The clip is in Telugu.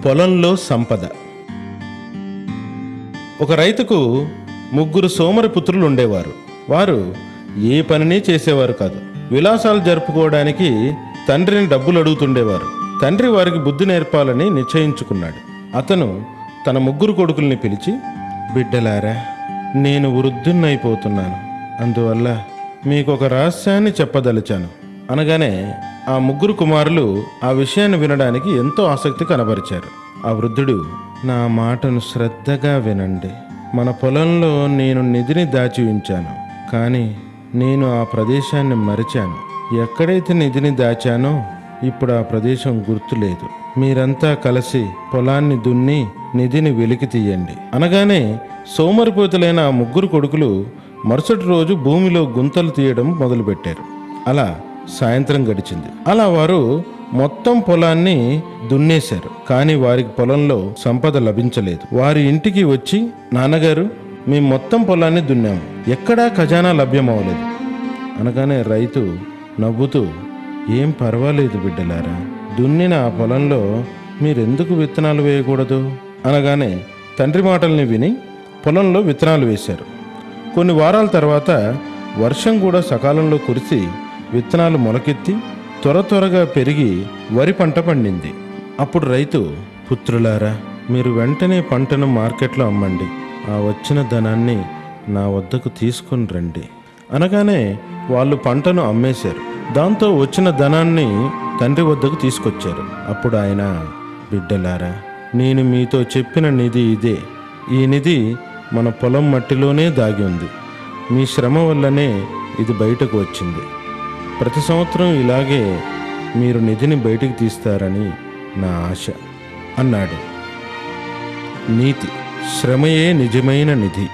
పొలంలో సంపద. ఒక రైతుకు 3 సోమరి పుత్రులు ఉండేవారు. వారు ఏ పనిని చేసేవారు కాదు. విలాసాలు జరుపుకోవడానికి తండ్రిని డబ్బులు అడుగుతుండేవారు. తండ్రి వారికి బుద్ధి నేర్పాలని నిశ్చయించుకున్నాడు. అతను తన 3 కొడుకుల్ని పిలిచి, బిడ్డలారా, నేను వృద్ధున్నైపోతున్నాను, అందువల్ల మీకు ఒక రహస్యాన్ని చెప్పదలిచాను అనగానే ఆ 3 కుమారులు ఆ విషయాన్ని వినడానికి ఎంతో ఆసక్తి కనబరిచారు. ఆ వృద్ధుడు, నా మాటను శ్రద్ధగా వినండి. మన పొలంలో నేను నిధిని దాచి ఉంచాను, కానీ నేను ఆ ప్రదేశాన్ని మరిచాను. ఎక్కడైతే నిధిని దాచానో ఇప్పుడు ఆ ప్రదేశం గుర్తులేదు. మీరంతా కలిసి పొలాన్ని దున్ని నిధిని వెలికి తీయండి అనగానే సోమరిపోతులైన ఆ 3 కొడుకులు మరుసటి రోజు భూమిలో గుంతలు తీయడం మొదలుపెట్టారు. అలా సాయంత్రం గడిచింది. అలా వారు మొత్తం పొలాన్ని దున్నేశారు. కానీ వారికి పొలంలో సంపద లభించలేదు. వారి ఇంటికి వచ్చి, నాన్నగారు, మేము మొత్తం పొలాన్ని దున్నాము, ఎక్కడా ఖజానా లభ్యమవలేదు అనగానే రైతు నవ్వుతూ, ఏం పర్వాలేదు బిడ్డలారా, దున్నిన ఆ పొలంలో మీరెందుకు విత్తనాలు వేయకూడదు అనగానే తండ్రి మాటల్ని విని పొలంలో విత్తనాలు వేశారు. కొన్ని వారాల తర్వాత వర్షం కూడా సకాలంలో కురిసి విత్తనాలు మొలకెత్తి త్వరగా పెరిగి వరి పంట పండింది. అప్పుడు రైతు, పుత్రులారా, మీరు వెంటనే పంటను మార్కెట్లో అమ్మండి, ఆ వచ్చిన ధనాన్ని నా వద్దకు తీసుకుని రండి అనగానే వాళ్ళు పంటను అమ్మేశారు. దాంతో వచ్చిన ధనాన్ని తండ్రి వద్దకు తీసుకొచ్చారు. అప్పుడు ఆయన, బిడ్డలారా, నేను మీతో చెప్పిన నిధి ఇదే. ఈ నిధి మన పొలం మట్టిలోనే దాగి ఉంది. మీ శ్రమ వల్లనే ఇది బయటకు వచ్చింది. ప్రతి సంవత్సరం ఇలాగే మీరు నిధిని బయటికి తీస్తారని నా ఆశ అన్నాడు. నీతి: శ్రమయే నిజమైన నిధి.